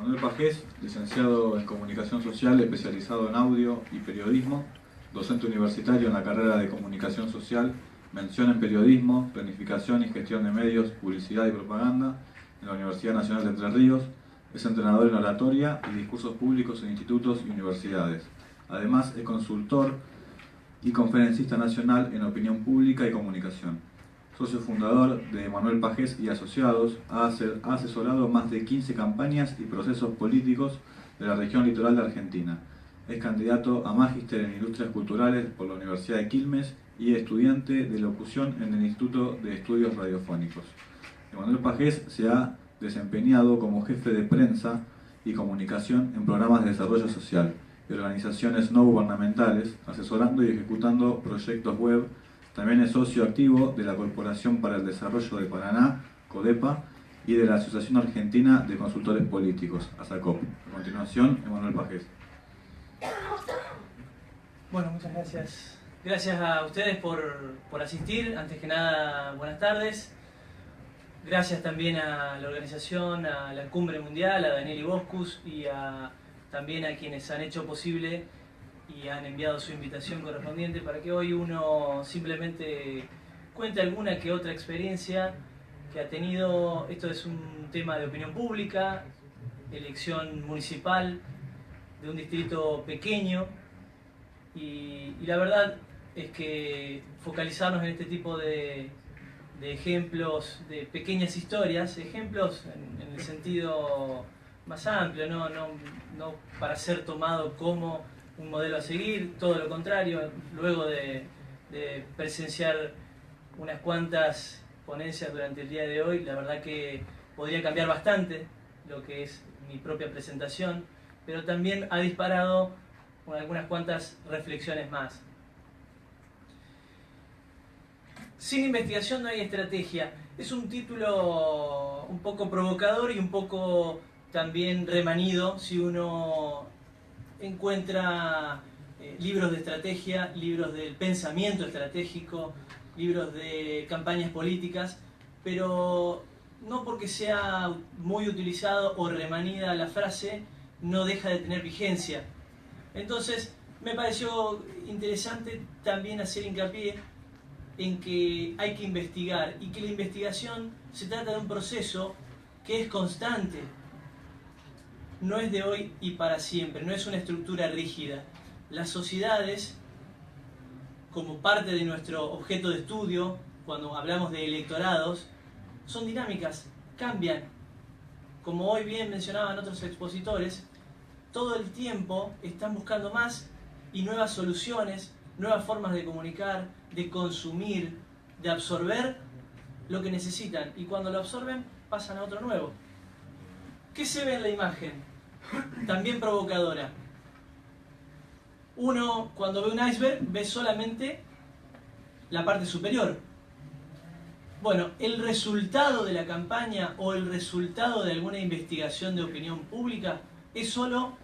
Manuel Pajés, licenciado en Comunicación Social, especializado en audio y periodismo, docente universitario en la carrera de Comunicación Social, mención en periodismo, planificación y gestión de medios, publicidad y propaganda en la Universidad Nacional de Entre Ríos, es entrenador en oratoria y discursos públicos en institutos y universidades. Además, es consultor y conferencista nacional en opinión pública y comunicación. Socio fundador de Manuel Pajés y Asociados, ha asesorado más de 15 campañas y procesos políticos de la región litoral de Argentina. Es candidato a Magíster en Industrias Culturales por la Universidad de Quilmes y estudiante de locución en el Instituto de Estudios Radiofónicos. Manuel Pajés se ha desempeñado como jefe de prensa y comunicación en programas de desarrollo social y organizaciones no gubernamentales, asesorando y ejecutando proyectos web. También es socio activo de la Corporación para el Desarrollo de Paraná, CODEPA, y de la Asociación Argentina de Consultores Políticos, ASACOP. A continuación, Manuel Pajés. Bueno, muchas gracias. Gracias a ustedes por asistir. Antes que nada, buenas tardes. Gracias también a la organización, a la Cumbre Mundial, a Daniel Iboscus y también a quienes han hecho posible y han enviado su invitación correspondiente para que hoy uno simplemente cuente alguna que otra experiencia que ha tenido. Esto es un tema de opinión pública, elección municipal de un distrito pequeño y la verdad es que focalizarnos en este tipo de ejemplos, de pequeñas historias, ejemplos en el sentido más amplio, no para ser tomado como un modelo a seguir, todo lo contrario. Luego de presenciar unas cuantas ponencias durante el día de hoy, la verdad que podría cambiar bastante lo que es mi propia presentación, pero también ha disparado algunas cuantas reflexiones más. Sin investigación no hay estrategia. Es un título un poco provocador y un poco también remanido si uno encuentra libros de estrategia, libros del pensamiento estratégico, libros de campañas políticas, pero no porque sea muy utilizado o remanida la frase, no deja de tener vigencia. Entonces, me pareció interesante también hacer hincapié en que hay que investigar y que la investigación se trata de un proceso que es constante. No es de hoy y para siempre, no es una estructura rígida. Las sociedades, como parte de nuestro objeto de estudio, cuando hablamos de electorados, son dinámicas, cambian. Como hoy bien mencionaban otros expositores, todo el tiempo están buscando más y nuevas soluciones, nuevas formas de comunicar, de consumir, de absorber lo que necesitan. Y cuando lo absorben, pasan a otro nuevo. ¿Qué se ve en la imagen? También provocadora. Uno, cuando ve un iceberg, ve solamente la parte superior. Bueno, el resultado de la campaña o el resultado de alguna investigación de opinión pública es solo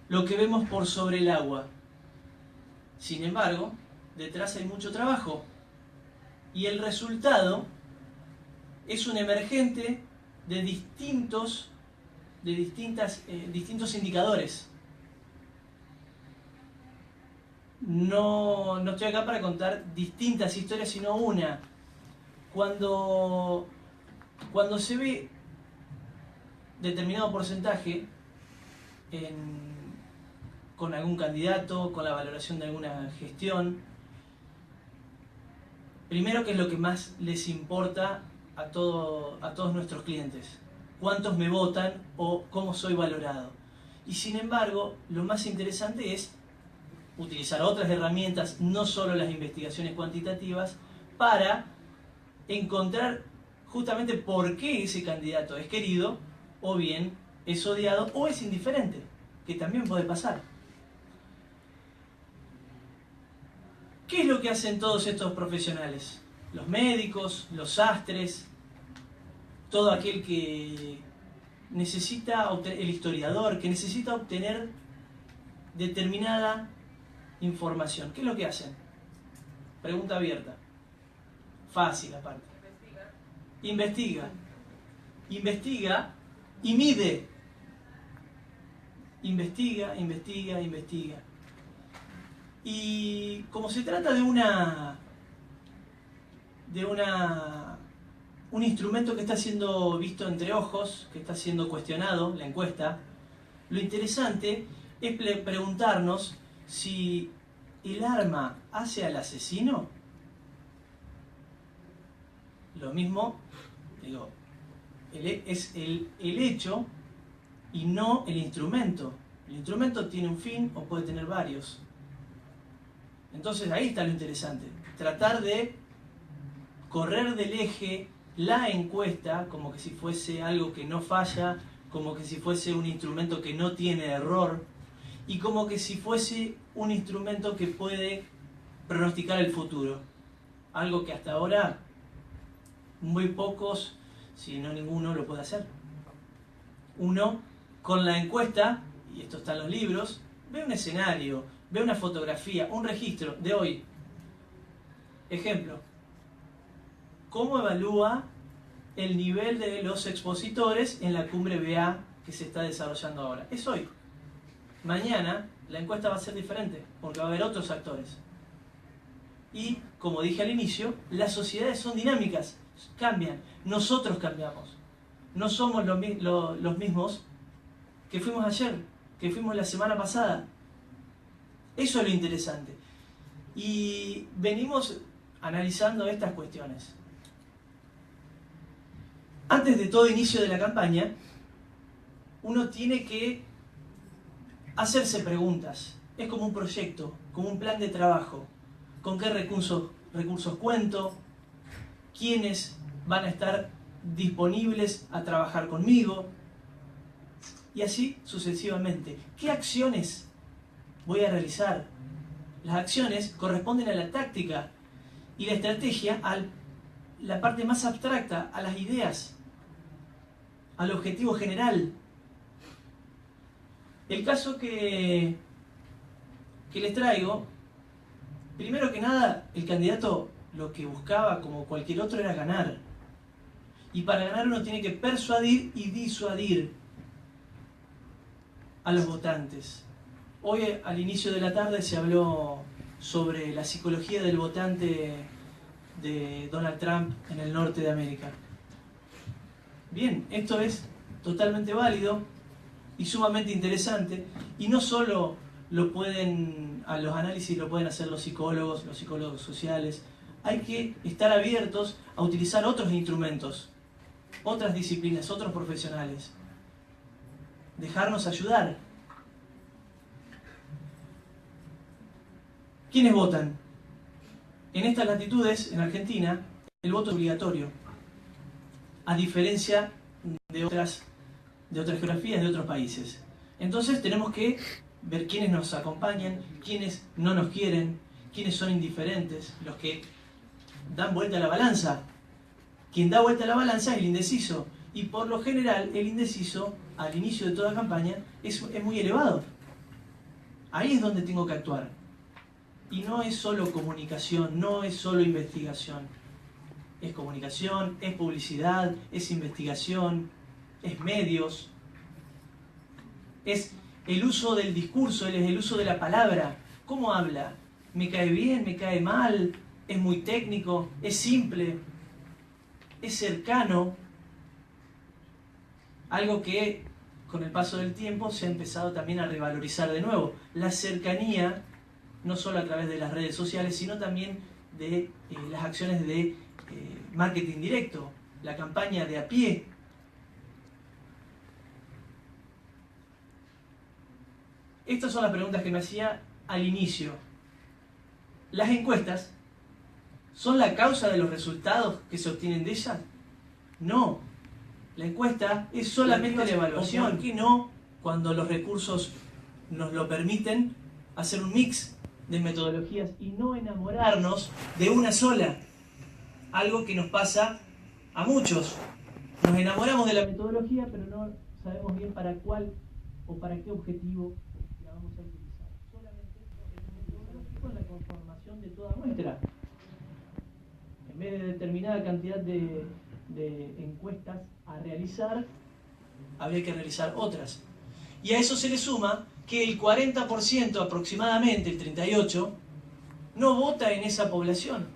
lo que vemos por sobre el agua. Sin embargo, detrás hay mucho trabajo y el resultado es un emergente de distintos indicadores. No estoy acá para contar distintas historias, sino una. Cuando se ve determinado porcentaje con algún candidato, con la valoración de alguna gestión, primero, ¿qué es lo que más les importa a todos nuestros clientes? ¿Cuántos me votan o cómo soy valorado? Y sin embargo, lo más interesante es utilizar otras herramientas, no solo las investigaciones cuantitativas, para encontrar justamente por qué ese candidato es querido, o bien es odiado, o es indiferente, que también puede pasar. ¿Qué es lo que hacen todos estos profesionales? Los médicos, los sastres, todo aquel que necesita, el historiador, que necesita obtener determinada información. ¿Qué es lo que hacen? Pregunta abierta. Fácil aparte. Investiga y mide. investiga, investiga, investiga. Y como se trata de un instrumento que está siendo visto entre ojos, que está siendo cuestionado, la encuesta, lo interesante es preguntarnos si el arma hace al asesino. Lo mismo, digo, es el hecho y no el instrumento. El instrumento tiene un fin o puede tener varios. Entonces ahí está lo interesante. Tratar de correr del eje la encuesta como que si fuese algo que no falla, como que si fuese un instrumento que no tiene error y como que si fuese un instrumento que puede pronosticar el futuro. Algo que hasta ahora muy pocos, si no ninguno, lo puede hacer. Uno, con la encuesta, y esto está en los libros, ve un escenario, ve una fotografía, un registro de hoy. Ejemplo, ¿cómo evalúa el nivel de los expositores en la cumbre BA que se está desarrollando ahora? Es hoy. Mañana la encuesta va a ser diferente, porque va a haber otros actores. Y, como dije al inicio, las sociedades son dinámicas, cambian. Nosotros cambiamos. No somos los mismos que fuimos ayer, que fuimos la semana pasada. Eso es lo interesante. Y venimos analizando estas cuestiones. Antes de todo inicio de la campaña, uno tiene que hacerse preguntas. Es como un proyecto, como un plan de trabajo. ¿Con qué recursos cuento? ¿Quiénes van a estar disponibles a trabajar conmigo? Y así sucesivamente. ¿Qué acciones voy a realizar? Las acciones corresponden a la táctica y la estrategia a la parte más abstracta, a las ideas, al objetivo general. El caso que les traigo, primero que nada, el candidato lo que buscaba, como cualquier otro, era ganar. Y para ganar uno tiene que persuadir y disuadir a los votantes. Hoy, al inicio de la tarde, se habló sobre la psicología del votante de Donald Trump en el norte de América. Bien, esto es totalmente válido y sumamente interesante, y no solo a los análisis lo pueden hacer los psicólogos sociales. Hay que estar abiertos a utilizar otros instrumentos, otras disciplinas, otros profesionales. Dejarnos ayudar. ¿Quiénes votan? En estas latitudes, en Argentina, el voto es obligatorio, a diferencia de otras geografías, de otros países. Entonces tenemos que ver quiénes nos acompañan, quiénes no nos quieren, quiénes son indiferentes, los que dan vuelta a la balanza. Quien da vuelta a la balanza es el indeciso, y por lo general el indeciso al inicio de toda campaña es muy elevado. Ahí es donde tengo que actuar. Y no es solo comunicación, no es solo investigación. Es comunicación, es publicidad, es investigación, es medios, es el uso del discurso, es el uso de la palabra. ¿Cómo habla? ¿Me cae bien? ¿Me cae mal? ¿Es muy técnico? ¿Es simple? ¿Es cercano? Algo que con el paso del tiempo se ha empezado también a revalorizar de nuevo. La cercanía, no solo a través de las redes sociales, sino también de las acciones de marketing directo, la campaña de a pie. Estas son las preguntas que me hacía al inicio. ¿Las encuestas son la causa de los resultados que se obtienen de ellas? No. La encuesta es solamente la evaluación. ¿Por qué no, cuando los recursos nos lo permiten, hacer un mix de metodologías y no enamorarnos de una sola? Algo que nos pasa a muchos. Nos enamoramos de la metodología, pero no sabemos bien para cuál o para qué objetivo la vamos a utilizar. Solamente el metodológico es la conformación de toda muestra. En vez de determinada cantidad de encuestas a realizar, habría que realizar otras. Y a eso se le suma que el 40% aproximadamente, el 38%, no vota en esa población.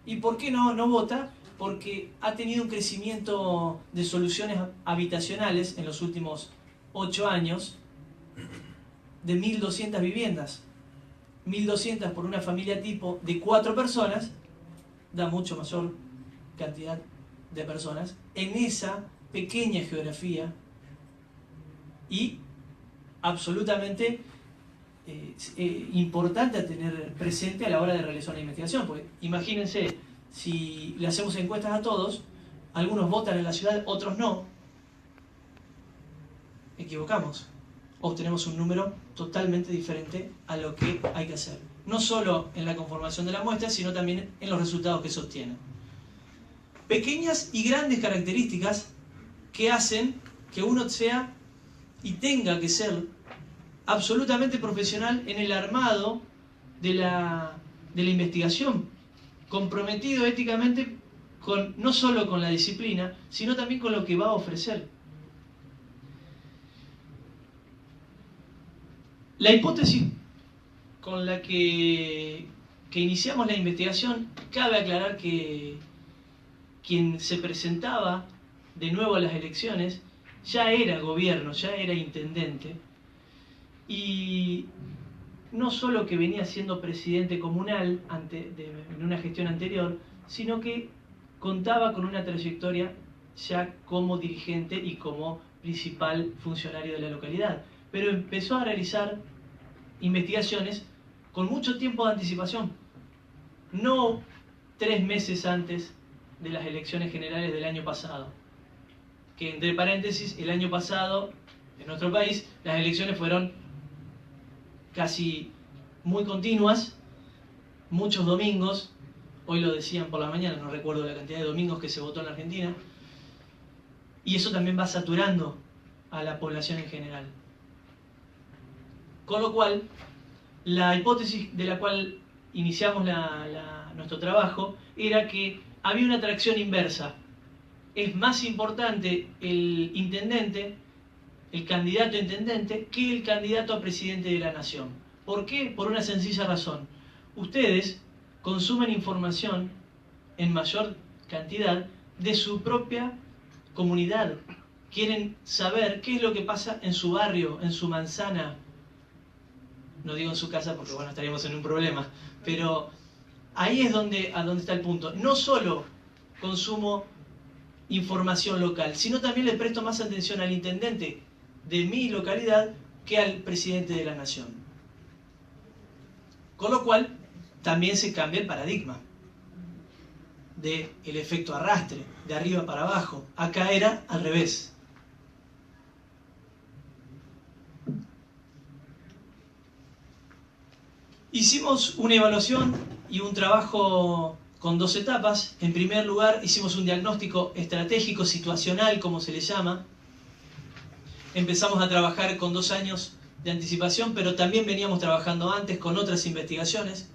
¿Y por qué no vota? Porque ha tenido un crecimiento de soluciones habitacionales en los últimos 8 años de 1.200 viviendas. 1.200 por una familia tipo de 4 personas da mucho mayor cantidad de personas en esa pequeña geografía y absolutamente importante a tener presente a la hora de realizar una investigación, porque imagínense, si le hacemos encuestas a todos, algunos votan en la ciudad, otros no, equivocamos, obtenemos un número totalmente diferente a lo que hay que hacer, no solo en la conformación de la muestra, sino también en los resultados que se obtienen. Pequeñas y grandes características que hacen que uno sea y tenga que ser absolutamente profesional en el armado de la investigación, comprometido éticamente no solo con la disciplina, sino también con lo que va a ofrecer. La hipótesis con la que iniciamos la investigación, cabe aclarar que quien se presentaba de nuevo a las elecciones ya era gobierno, ya era intendente, y no solo que venía siendo presidente comunal en una gestión anterior, sino que contaba con una trayectoria ya como dirigente y como principal funcionario de la localidad. Pero empezó a realizar investigaciones con mucho tiempo de anticipación, no 3 meses antes de las elecciones generales del año pasado, que entre paréntesis, el año pasado en nuestro país las elecciones fueron casi muy continuas, muchos domingos, hoy lo decían por la mañana, no recuerdo la cantidad de domingos que se votó en la Argentina, y eso también va saturando a la población en general. Con lo cual, la hipótesis de la cual iniciamos nuestro trabajo era que había una atracción inversa. Es más importante el intendente, el candidato a intendente, que el candidato a presidente de la nación. ¿Por qué? Por una sencilla razón. Ustedes consumen información en mayor cantidad de su propia comunidad. Quieren saber qué es lo que pasa en su barrio, en su manzana. No digo en su casa porque bueno, estaríamos en un problema, pero ahí es donde está el punto. No solo consumo información local, sino también le presto más atención al intendente de mi localidad que al presidente de la nación. Con lo cual, también se cambia el paradigma del efecto arrastre, de arriba para abajo. Acá era al revés. Hicimos una evaluación y un trabajo con 2 etapas. En primer lugar, hicimos un diagnóstico estratégico situacional, como se le llama. Empezamos a trabajar con 2 años de anticipación, pero también veníamos trabajando antes con otras investigaciones,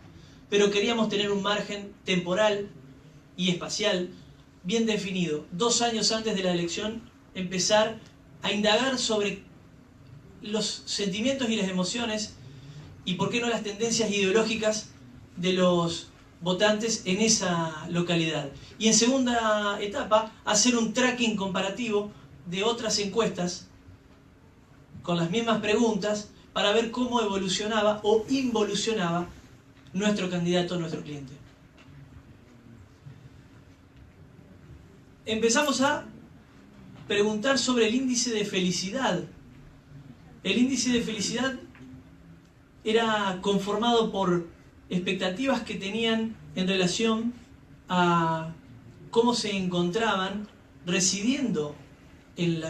pero queríamos tener un margen temporal y espacial bien definido. 2 años antes de la elección, empezar a indagar sobre los sentimientos y las emociones y por qué no las tendencias ideológicas de los votantes en esa localidad. Y en segunda etapa, hacer un tracking comparativo de otras encuestas con las mismas preguntas para ver cómo evolucionaba o involucionaba nuestro candidato, nuestro cliente. Empezamos a preguntar sobre el índice de felicidad. El índice de felicidad era conformado por expectativas que tenían en relación a cómo se encontraban residiendo en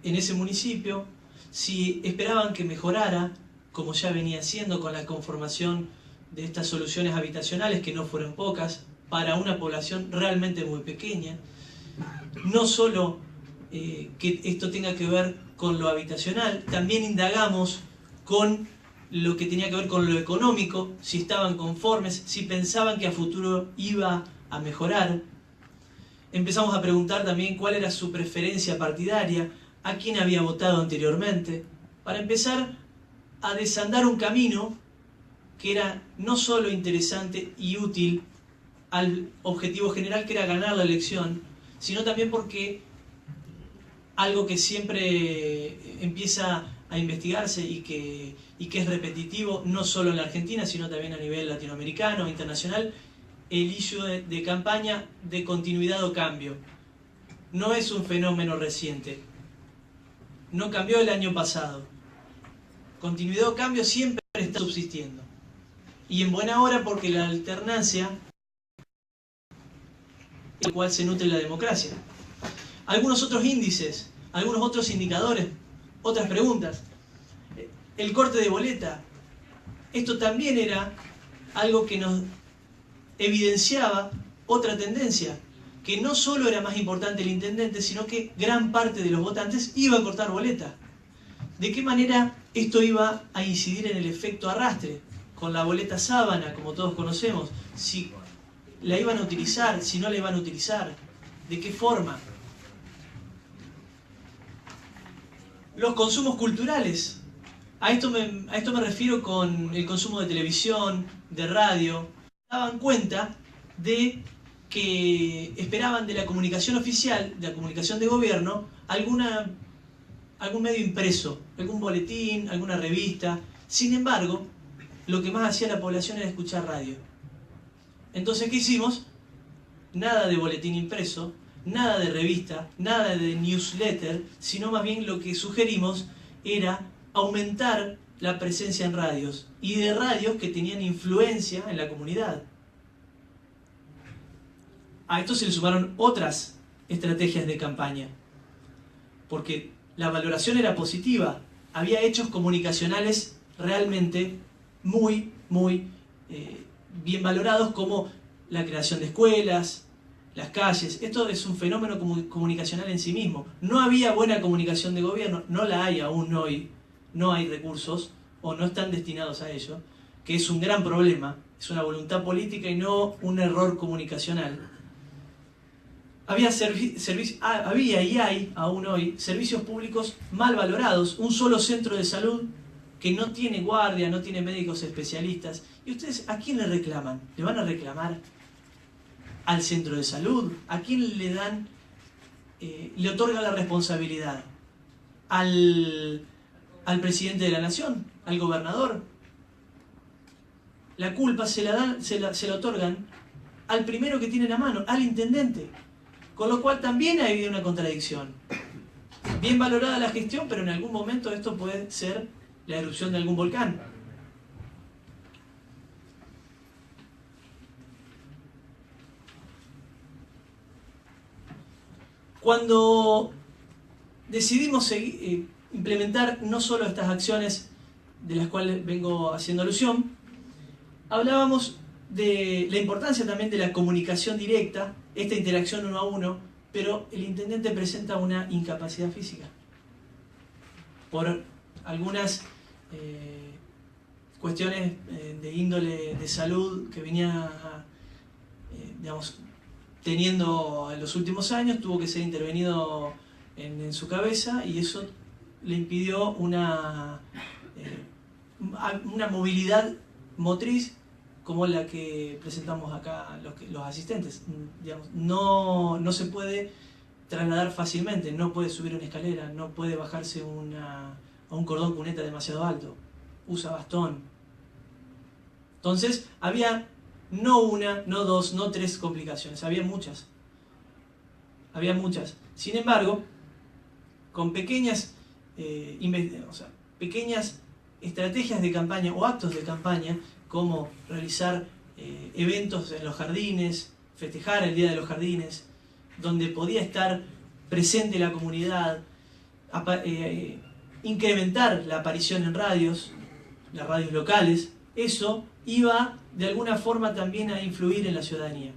ese municipio, si esperaban que mejorara, como ya venía siendo con la conformación de estas soluciones habitacionales, que no fueron pocas, para una población realmente muy pequeña. No solo que esto tenga que ver con lo habitacional, también indagamos con lo que tenía que ver con lo económico, si estaban conformes, si pensaban que a futuro iba a mejorar. Empezamos a preguntar también cuál era su preferencia partidaria, a quién había votado anteriormente, para empezar a desandar un camino que era no solo interesante y útil al objetivo general, que era ganar la elección, sino también porque algo que siempre empieza a investigarse y que es repetitivo, no solo en la Argentina, sino también a nivel latinoamericano, internacional, el issue de campaña de continuidad o cambio. No es un fenómeno reciente, no cambió el año pasado. Continuidad o cambio siempre está subsistiendo. Y en buena hora, porque la alternancia es el cual se nutre la democracia. Algunos otros índices, algunos otros indicadores, otras preguntas. El corte de boleta. Esto también era algo que nos evidenciaba otra tendencia, que no solo era más importante el intendente, sino que gran parte de los votantes iba a cortar boleta. ¿De qué manera esto iba a incidir en el efecto arrastre? Con la boleta sábana, como todos conocemos, si la iban a utilizar, si no la iban a utilizar, ¿de qué forma? Los consumos culturales. A esto me refiero con el consumo de televisión, de radio. Daban cuenta de que esperaban de la comunicación oficial, de la comunicación de gobierno, algún medio impreso, algún boletín, alguna revista. Sin embargo, lo que más hacía la población era escuchar radio. Entonces, ¿qué hicimos? Nada de boletín impreso, nada de revista, nada de newsletter, sino más bien lo que sugerimos era aumentar la presencia en radios, y de radios que tenían influencia en la comunidad. A esto se le sumaron otras estrategias de campaña, porque la valoración era positiva, había hechos comunicacionales realmente muy bien valorados, como la creación de escuelas, las calles. Esto es un fenómeno comunicacional en sí mismo. No había buena comunicación de gobierno, no la hay aún hoy, no hay recursos o no están destinados a ello, que es un gran problema, es una voluntad política y no un error comunicacional. Había y hay aún hoy servicios públicos mal valorados, un solo centro de salud que no tiene guardia, no tiene médicos especialistas. ¿Y ustedes a quién le reclaman? ¿Le van a reclamar al centro de salud? ¿A quién le otorga la responsabilidad? ¿Al presidente de la nación? ¿Al gobernador? La culpa se la otorgan al primero que tienen a mano, al intendente. Con lo cual también ha habido una contradicción. Bien valorada la gestión, pero en algún momento esto puede ser la erupción de algún volcán. Cuando decidimos implementar no solo estas acciones de las cuales vengo haciendo alusión, hablábamos de la importancia también de la comunicación directa, esta interacción uno a uno, pero el intendente presenta una incapacidad física por algunas cuestiones de índole de salud que venía teniendo en los últimos años. Tuvo que ser intervenido en su cabeza, y eso le impidió una movilidad motriz como la que presentamos acá los asistentes. No se puede trasladar fácilmente, no puede subir una escalera, no puede bajarse a un cordón cuneta demasiado alto, usa bastón. Entonces había no una, no dos, no tres complicaciones, había muchas. Sin embargo, con pequeñas estrategias de campaña o actos de campaña, como realizar eventos en los jardines, festejar el Día de los Jardines, donde podía estar presente la comunidad, incrementar la aparición en radios, las radios locales. Eso iba de alguna forma también a influir en la ciudadanía.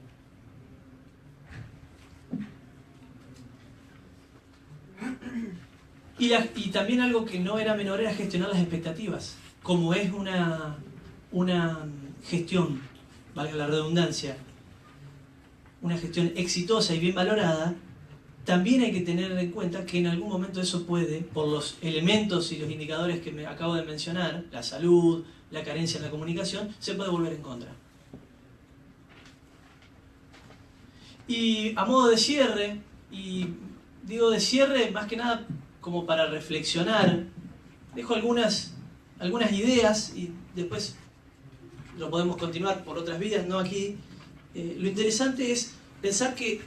Y también algo que no era menor era gestionar las expectativas. Como es una gestión, valga la redundancia, una gestión exitosa y bien valorada, también hay que tener en cuenta que en algún momento eso puede, por los elementos y los indicadores que me acabo de mencionar, la salud, la carencia en la comunicación, se puede volver en contra. Y a modo de cierre, y digo de cierre más que nada como para reflexionar, dejo algunas ideas y después lo podemos continuar por otras vías, no aquí. Lo interesante es pensar que,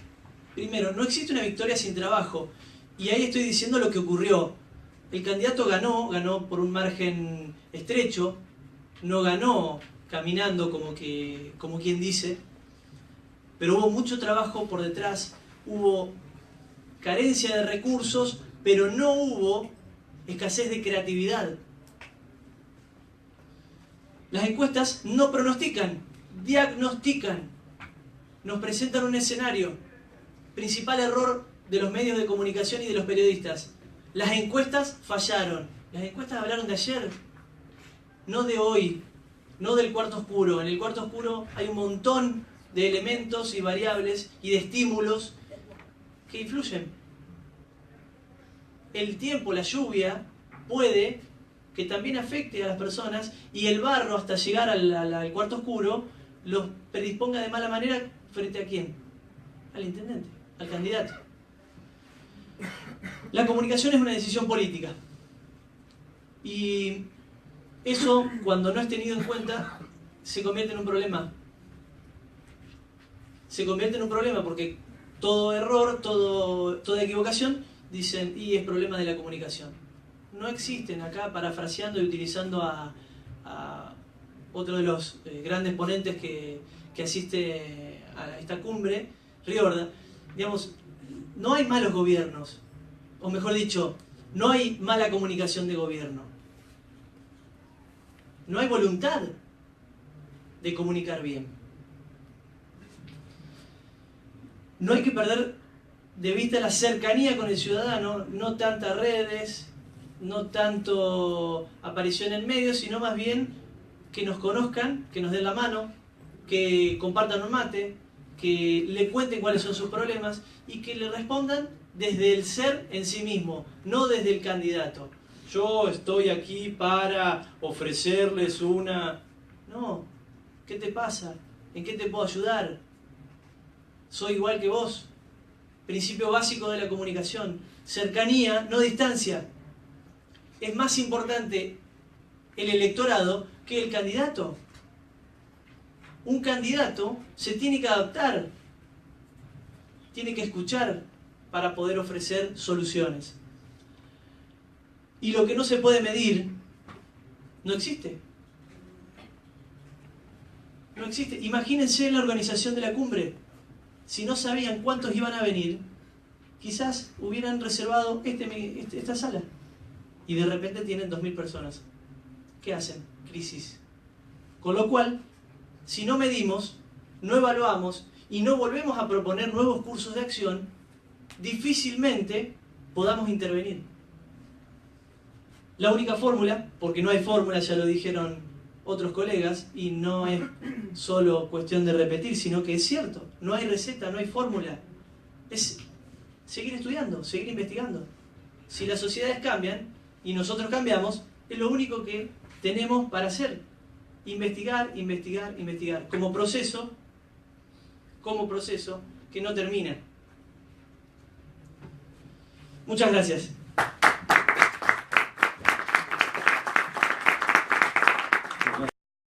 primero, no existe una victoria sin trabajo, y ahí estoy diciendo lo que ocurrió. El candidato ganó por un margen estrecho, no ganó caminando como quien dice, pero hubo mucho trabajo por detrás, hubo carencia de recursos, pero no hubo escasez de creatividad. Las encuestas no pronostican, diagnostican, nos presentan un escenario. Principal error de los medios de comunicación y de los periodistas: las encuestas fallaron. Las encuestas hablaron de ayer, no de hoy, no del cuarto oscuro. En el cuarto oscuro hay un montón de elementos y variables y de estímulos que influyen. El tiempo, la lluvia, puede que también afecte a las personas, y el barro hasta llegar al cuarto oscuro los predisponga de mala manera. ¿Frente a quién? Al intendente, al candidato. La comunicación es una decisión política, y eso, cuando no es tenido en cuenta, se convierte en un problema. Se convierte en un problema porque todo error, toda equivocación, dicen, y es problema de la comunicación. No existen, acá parafraseando y utilizando a otro de los grandes ponentes que asiste a esta cumbre, Riordan, digamos, no hay malos gobiernos, o mejor dicho, no hay mala comunicación de gobierno. No hay voluntad de comunicar bien. No hay que perder de vista la cercanía con el ciudadano, no tantas redes, no tanto aparición en medios, sino más bien que nos conozcan, que nos den la mano, que compartan un mate, que le cuenten cuáles son sus problemas y que le respondan desde el ser en sí mismo, no desde el candidato. Yo estoy aquí para ofrecerles una... No, ¿qué te pasa? ¿En qué te puedo ayudar? Soy igual que vos. Principio básico de la comunicación: cercanía, no distancia. Es más importante el electorado que el candidato. Un candidato se tiene que adaptar, tiene que escuchar para poder ofrecer soluciones. Y lo que no se puede medir no existe. No existe. Imagínense la organización de la cumbre. Si no sabían cuántos iban a venir, quizás hubieran reservado esta sala. Y de repente tienen 2000 personas. ¿Qué hacen? Crisis. Con lo cual, si no medimos, no evaluamos y no volvemos a proponer nuevos cursos de acción, difícilmente podamos intervenir. La única fórmula, porque no hay fórmula, ya lo dijeron otros colegas, y no es solo cuestión de repetir, sino que es cierto, no hay receta, no hay fórmula, es seguir estudiando, seguir investigando. Si las sociedades cambian y nosotros cambiamos, es lo único que tenemos para hacer: investigar, investigar, investigar, como proceso que no termina. Muchas gracias.